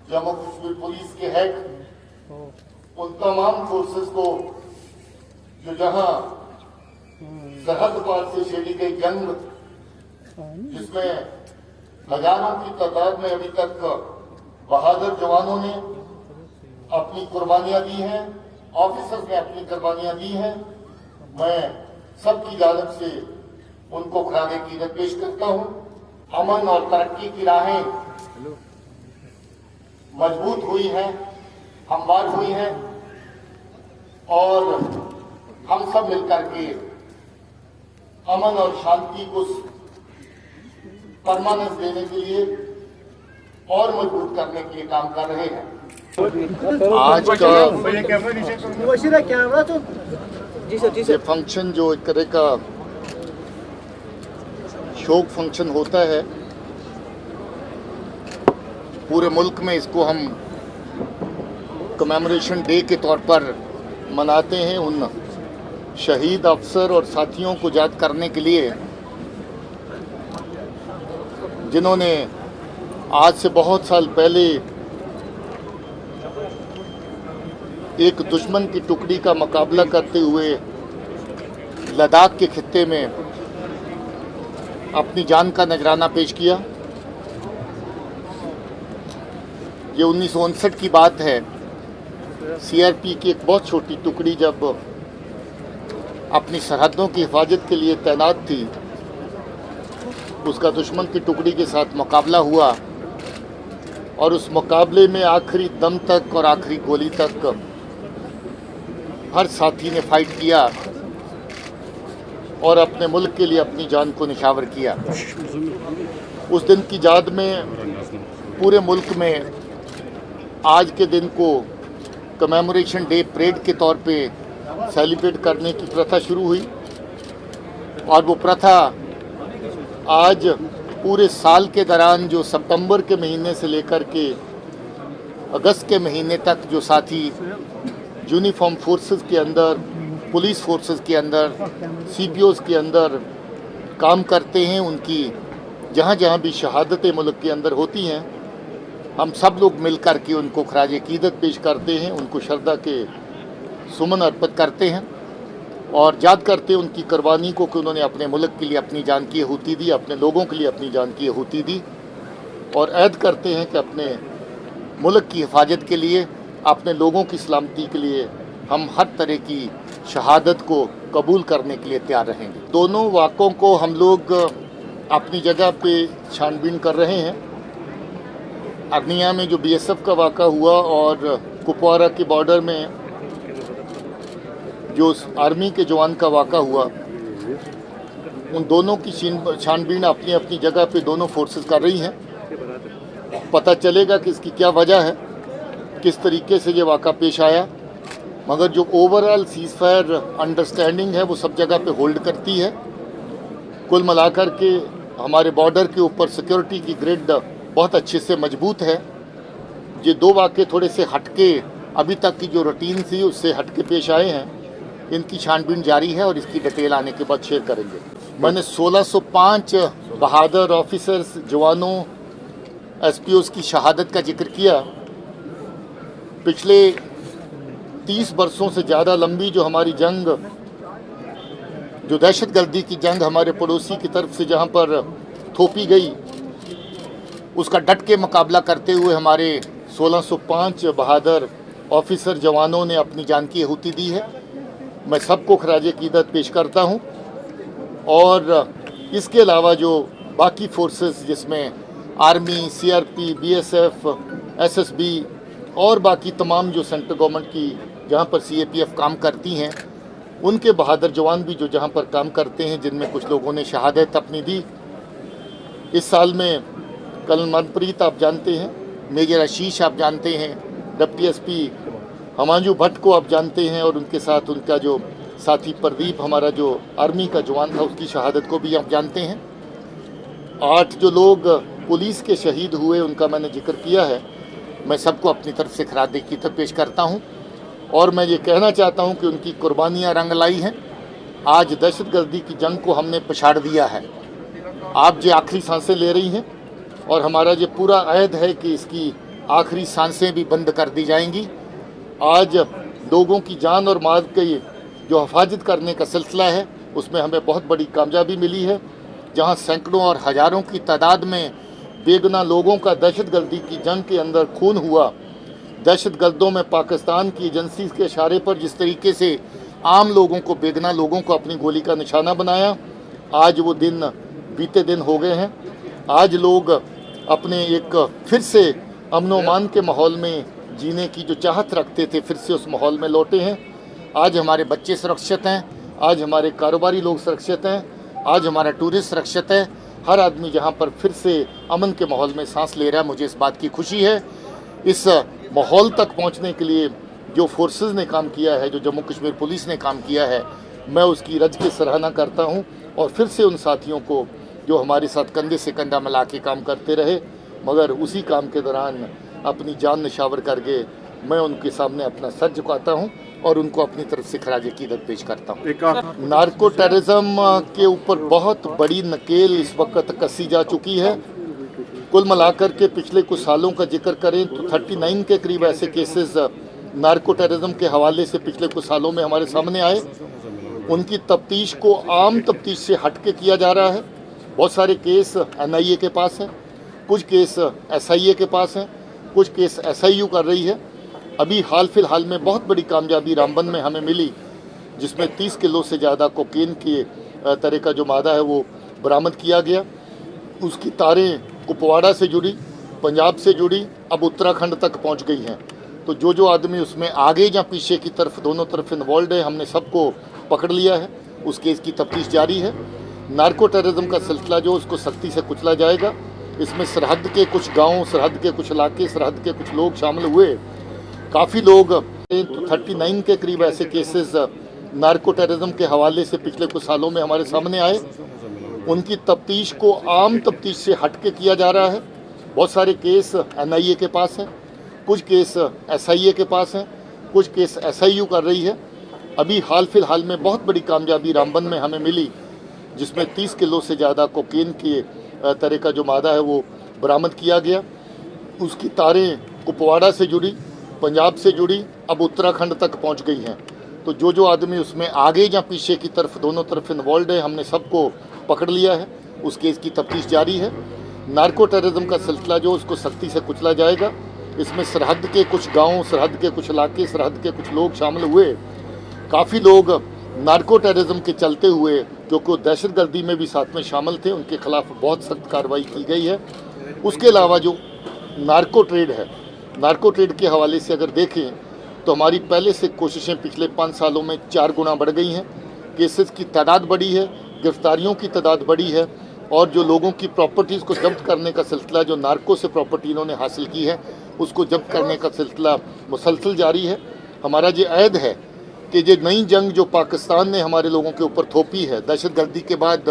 Jammu Kashmir police के head उन तमाम फोर्सेस को जो जहां सरहद पार से छेड़ी गई जंग जिसमें हजारों की तादाद में अभी तक बहादुर जवानों ने अपनी कुर्बानियां दी हैं, ऑफिसर्स ने अपनी कुर्बानियां दी हैं। मैं सबकी जानिब से उनको खराज अकीदत पेश करता हूं। अमन और तरक्की की राहें मजबूत हुई हैं, हमवार हुई हैं और हम सब मिलकर के अमन और शांति को परमानेंस देने के लिए और मजबूत करने के लिए काम कर रहे हैं। आज का ये फंक्शन जो एक तरह का शोक फंक्शन होता है, पूरे मुल्क में इसको हम कमेमोरेशन डे के तौर पर मनाते हैं। उन शहीद अफसर और साथियों को याद करने के लिए जिन्होंने आज से बहुत साल पहले एक दुश्मन की टुकड़ी का मुकाबला करते हुए लद्दाख के खित्ते में अपनी जान का नजराना पेश किया। ये 1959 की बात है। सीआरपी की एक बहुत छोटी टुकड़ी जब अपनी सरहदों की हिफाजत के लिए तैनात थी, उसका दुश्मन की टुकड़ी के साथ मुकाबला हुआ और उस मुकाबले में आखिरी दम तक और आखिरी गोली तक हर साथी ने फाइट किया और अपने मुल्क के लिए अपनी जान को निछावर किया। उस दिन की याद में पूरे मुल्क में आज के दिन को कमेमोरेशन डे परेड के तौर पे सेलिब्रेट करने की प्रथा शुरू हुई और वो प्रथा आज पूरे साल के दौरान जो सितंबर के महीने से लेकर के अगस्त के महीने तक जो साथी यूनिफॉर्म फोर्सेस के अंदर, पुलिस फोर्सेस के अंदर, सीपीओज़ के अंदर काम करते हैं, उनकी जहाँ जहाँ भी शहादतें मुल्क के अंदर होती हैं, हम सब लोग मिलकर के उनको खराज अकीदत पेश करते हैं, उनको श्रद्धा के सुमन अर्पित करते हैं और याद करते हैं उनकी कुर्बानी को कि उन्होंने अपने मुल्क के लिए अपनी जान की आहुति दी, अपने लोगों के लिए अपनी जान की आहुति दी और ऐद करते हैं कि अपने मुल्क की हिफाजत के लिए, अपने लोगों की सलामती के लिए हम हर तरह की शहादत को कबूल करने के लिए तैयार रहेंगे। दोनों वाक़ों को हम लोग अपनी जगह पे छानबीन कर रहे हैं। अर्निया में जो बीएसएफ का वाक़ा हुआ और कुपवारा के बॉर्डर में जो आर्मी के जवान का वाक़ा हुआ, उन दोनों की छानबीन अपनी अपनी जगह पे दोनों फोर्सेस कर रही हैं। पता चलेगा कि इसकी क्या वजह है, किस तरीके से ये वाक़ा पेश आया, मगर जो ओवरऑल सीज़ फायर अंडरस्टैंडिंग है वो सब जगह पे होल्ड करती है। कुल मिलाकर के हमारे बॉर्डर के ऊपर सिक्योरिटी की ग्रिड बहुत अच्छे से मजबूत है। ये दो वाक़े थोड़े से हटके अभी तक की जो रूटीन थी उससे हटके पेश आए हैं। इनकी छानबीन जारी है और इसकी डिटेल आने के बाद शेयर करेंगे। मैंने 1605 बहादुर ऑफिसर्स, जवानों, एसपीओज़ की शहादत का जिक्र किया। पिछले 30 बरसों से ज़्यादा लंबी जो हमारी जंग, जो दहशतगर्दी की जंग हमारे पड़ोसी की तरफ से जहां पर थोपी गई, उसका डट के मुकाबला करते हुए हमारे 1605 बहादुर ऑफिसर जवानों ने अपनी जान की आहुति दी है। मैं सबको खराज अकीदत पेश करता हूं और इसके अलावा जो बाकी फोर्सेस जिसमें आर्मी, सीआरपी, बीएसएफ, एसएसबी और बाकी तमाम जो सेंट्रल गवर्नमेंट की जहां पर सीएपीएफ काम करती हैं, उनके बहादुर जवान भी जो जहां पर काम करते हैं, जिनमें कुछ लोगों ने शहादत अपनी दी। इस साल में कर्नल मनप्रीत आप जानते हैं, मेजर आशीष आप जानते हैं, डिप्टी एसपी हमांजू भट्ट को आप जानते हैं और उनके साथ उनका जो साथी प्रदीप, हमारा जो आर्मी का जवान था, उसकी शहादत को भी आप जानते हैं। 8 जो लोग पुलिस के शहीद हुए उनका मैंने जिक्र किया है। मैं सबको अपनी तरफ से खराज अकीदत पेश करता हूं और मैं ये कहना चाहता हूं कि उनकी कुर्बानियां रंग लाई हैं। आज दहशतगर्दी की जंग को हमने पछाड़ दिया है। आप जो आखिरी सांसें ले रही हैं और हमारा ये पूरा अहद है कि इसकी आखिरी सांसें भी बंद कर दी जाएंगी। आज लोगों की जान और माल की जो हिफाजत करने का सिलसिला है उसमें हमें बहुत बड़ी कामयाबी मिली है। जहां सैकड़ों और हज़ारों की तादाद में बेगुनाह लोगों का दहशतगर्दी की जंग के अंदर खून हुआ, दहशतगर्दों में पाकिस्तान की एजेंसी के इशारे पर जिस तरीके से आम लोगों को, बेगुनाह लोगों को अपनी गोली का निशाना बनाया, आज वो दिन बीते दिन हो गए हैं। आज लोग अपने एक फिर से अमन के माहौल में जीने की जो चाहत रखते थे, फिर से उस माहौल में लौटे हैं। आज हमारे बच्चे सुरक्षित हैं, आज हमारे कारोबारी लोग सुरक्षित हैं, आज हमारा टूरिस्ट सुरक्षित है। हर आदमी जहां पर फिर से अमन के माहौल में सांस ले रहा है, मुझे इस बात की खुशी है। इस माहौल तक पहुंचने के लिए जो फोर्सेस ने काम किया है, जो जम्मू कश्मीर पुलिस ने काम किया है, मैं उसकी रज की सराहना करता हूं। और फिर से उन साथियों को जो हमारे साथ कंधे से कंधा मिला के काम करते रहे, मगर उसी काम के दौरान अपनी जान निछावर करके, मैं उनके सामने अपना सर झुकाता हूं और उनको अपनी तरफ से खराज अकीदत पेश करता हूं। नार्को टेररिज्म के ऊपर बहुत बड़ी नकेल इस वक्त कसी जा चुकी है। कुल मिलाकर के पिछले कुछ सालों का जिक्र करें तो 39 के करीब ऐसे केसेस नार्को टेररिज्म के हवाले से पिछले कुछ सालों में हमारे सामने आए। उनकी तफ्तीश को आम तफ्तीश से हट के किया जा रहा है। बहुत सारे केस NIA के पास हैं, कुछ केस SIA के पास हैं, कुछ केस SIU कर रही है। अभी हाल फिलहाल में बहुत बड़ी कामयाबी रामबन में हमें मिली, जिसमें 30 किलो से ज़्यादा कोकेन के तरह का जो मादा है वो बरामद किया गया। उसकी तारें कुपवाड़ा से जुड़ी, पंजाब से जुड़ी, अब उत्तराखंड तक पहुंच गई हैं। तो जो आदमी उसमें आगे या पीछे की तरफ, दोनों तरफ इन्वॉल्व है, हमने सबको पकड़ लिया है। उस केस की तफ्तीश जारी है। नार्को टेररिज्म का सिलसिला जो, उसको सख्ती से कुचला जाएगा। इसमें सरहद के कुछ गाँव, सरहद के कुछ इलाके, सरहद के कुछ लोग शामिल हुए। काफ़ी लोग, 39 के करीब ऐसे केसेस नार्को टेररिज्म के हवाले से पिछले कुछ सालों में हमारे सामने आए। उनकी तफ्तीश को आम तफ्तीश से हट के किया जा रहा है। बहुत सारे केस NIA के पास हैं, कुछ केस SIA के पास हैं, कुछ केस SIU कर रही है। अभी हाल फिलहाल में बहुत बड़ी कामयाबी रामबन में हमें मिली, जिसमें 30 किलो से ज़्यादा कोकेन के तरह का जो मादा है वो बरामद किया गया। उसकी तारें कुपवाड़ा से जुड़ी, पंजाब से जुड़ी, अब उत्तराखंड तक पहुंच गई हैं। तो जो आदमी उसमें आगे या पीछे की तरफ, दोनों तरफ इन्वॉल्व है, हमने सबको पकड़ लिया है। उस केस की तफ्तीश जारी है। नार्को टेररिज्म का सिलसिला जो, उसको सख्ती से कुचला जाएगा। इसमें सरहद के कुछ गाँव, सरहद के कुछ इलाके, सरहद के कुछ लोग शामिल हुए। काफ़ी लोग नार्को टेररिज्म के चलते हुए, क्योंकि वो दहशतगर्दी में भी साथ में शामिल थे, उनके खिलाफ बहुत सख्त कार्रवाई की गई है। उसके अलावा जो नार्को ट्रेड है, नार्को ट्रेड के हवाले से अगर देखें तो हमारी पहले से कोशिशें पिछले 5 सालों में 4 गुना बढ़ गई हैं। केसेस की तादाद बढ़ी है, गिरफ्तारियों की तादाद बढ़ी है, और जो लोगों की प्रॉपर्टीज़ को जब्त करने का सिलसिला, जो नार्को से प्रॉपर्टी इन्होंने हासिल की है उसको जब्त करने का सिलसिला मुसलसल जारी है। हमारा ये अहद है कि ये नई जंग जो पाकिस्तान ने हमारे लोगों के ऊपर थोपी है दहशतगर्दी के बाद,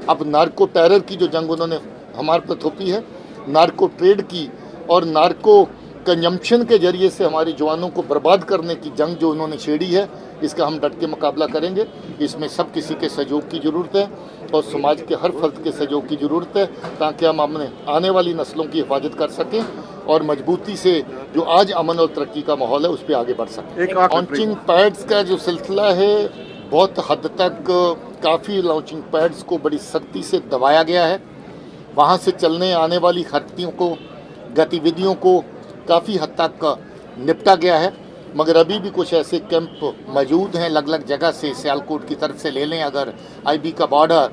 अब नार्को टेरर की जो जंग उन्होंने हमारे पर थोपी है, नार्को ट्रेड की और नार्को कंजम्पशन के जरिए से हमारे जवानों को बर्बाद करने की जंग जो उन्होंने छेड़ी है, इसका हम डट के मुकाबला करेंगे। इसमें सब किसी के सहयोग की ज़रूरत है और समाज के हर फर्द के सहयोग की ज़रूरत है, ताकि हम अपने आने वाली नस्लों की हिफाजत कर सकें और मजबूती से जो आज अमन और तरक्की का माहौल है उस पर आगे बढ़ सकें। लॉन्चिंग पैड्स का जो सिलसिला है, बहुत हद तक काफ़ी लॉन्चिंग पैड्स को बड़ी सख्ती से दबाया गया है। वहाँ से चलने आने वाली गतिविधियों को काफ़ी हद तक निपटा गया है, मगर अभी भी कुछ ऐसे कैंप मौजूद हैं अलग अलग जगह से। सियालकोट की तरफ से ले लें अगर, IB का बॉर्डर,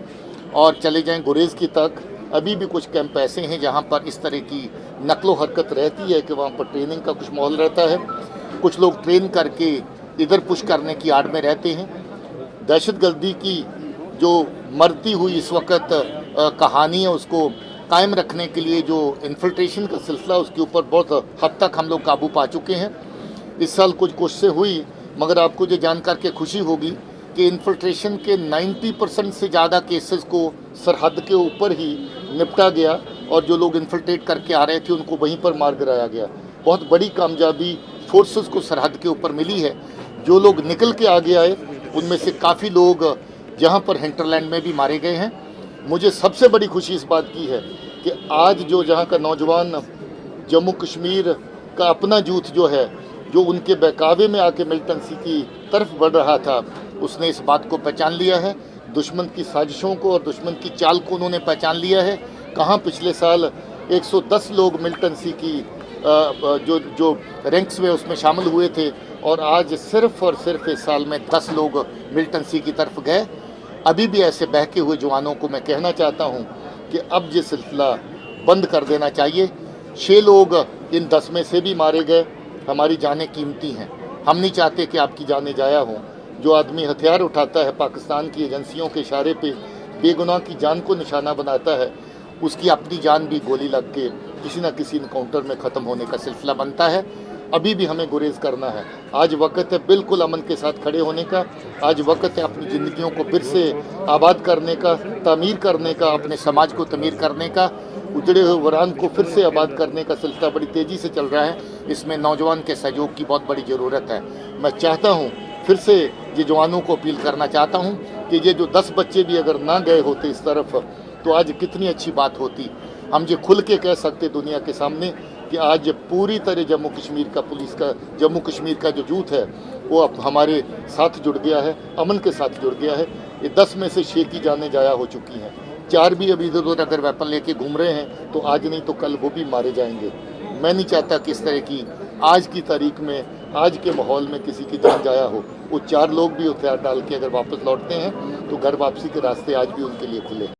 और चले जाएं गुरेज़ की तक, अभी भी कुछ कैंप ऐसे हैं जहां पर इस तरह की नकलो हरकत रहती है कि वहां पर ट्रेनिंग का कुछ माहौल रहता है। कुछ लोग ट्रेन करके इधर पुश करने की आड़ में रहते हैं। दहशतगर्दी की जो मरती हुई इस वक्त कहानी है, उसको कायम रखने के लिए जो इन्फिल्ट्रेशन का सिलसिला, उसके ऊपर बहुत हद तक हम लोग काबू पा चुके हैं। इस साल कुछ कोशिशें हुई, मगर आपको ये जानकर के खुशी होगी कि इन्फिल्ट्रेशन के 90% से ज़्यादा केसेस को सरहद के ऊपर ही निपटा गया, और जो लोग इन्फिल्ट्रेट करके आ रहे थे उनको वहीं पर मार गिराया गया। बहुत बड़ी कामयाबी फोर्सेस को सरहद के ऊपर मिली है। जो लोग निकल के आगे आए उनमें से काफ़ी लोग जहाँ पर हिंटरलैंड में भी मारे गए हैं। मुझे सबसे बड़ी खुशी इस बात की है कि आज जो जहाँ का नौजवान जम्मू कश्मीर का अपना यूथ जो है, जो उनके बहकावे में आके मिलिटेंसी की तरफ बढ़ रहा था, उसने इस बात को पहचान लिया है। दुश्मन की साजिशों को और दुश्मन की चाल को उन्होंने पहचान लिया है। कहाँ पिछले साल 110 लोग मिलिटेंसी की जो रैंक्स में उसमें शामिल हुए थे, और आज सिर्फ और सिर्फ इस साल में 10 लोग मिलिटेंसी की तरफ गए। अभी भी ऐसे बहके हुए जवानों को मैं कहना चाहता हूँ कि अब ये सिलसिला बंद कर देना चाहिए। 6 लोग इन 10 में से भी मारे गए। हमारी जानें कीमती हैं, हम नहीं चाहते कि आपकी जानें जाया हों। जो आदमी हथियार उठाता है, पाकिस्तान की एजेंसियों के इशारे पे बेगुनाह की जान को निशाना बनाता है, उसकी अपनी जान भी गोली लग के किसी न किसी इनकाउंटर में ख़त्म होने का सिलसिला बनता है। अभी भी हमें गुरेज करना है। आज वक्त है बिल्कुल अमन के साथ खड़े होने का। आज वक्त है अपनी ज़िंदगियों को फिर से आबाद करने का, तामीर करने का, अपने समाज को तमीर करने का, उजड़े हुए वरान को फिर से आबाद करने का सिलसिला बड़ी तेज़ी से चल रहा है। इसमें नौजवान के सहयोग की बहुत बड़ी ज़रूरत है। मैं चाहता हूँ, फिर से ये जवानों को अपील करना चाहता हूँ कि ये जो 10 बच्चे भी अगर ना गए होते इस तरफ, तो आज कितनी अच्छी बात होती। हम ये खुल के कह सकते दुनिया के सामने कि आज पूरी तरह जम्मू कश्मीर का जो यूथ है वो अब हमारे साथ जुड़ गया है, अमन के साथ जुड़ गया है। ये 10 में से 6 की जानें जाया हो चुकी हैं। 4 भी अभी इधर उधर अगर वेपन लेके घूम रहे हैं तो आज नहीं तो कल वो भी मारे जाएंगे। मैं नहीं चाहता कि इस तरह की आज की तारीख में, आज के माहौल में किसी की जान जाया हो। वो 4 लोग भी हथियार डाल के अगर वापस लौटते हैं तो घर वापसी के रास्ते आज भी उनके लिए खुले हैं।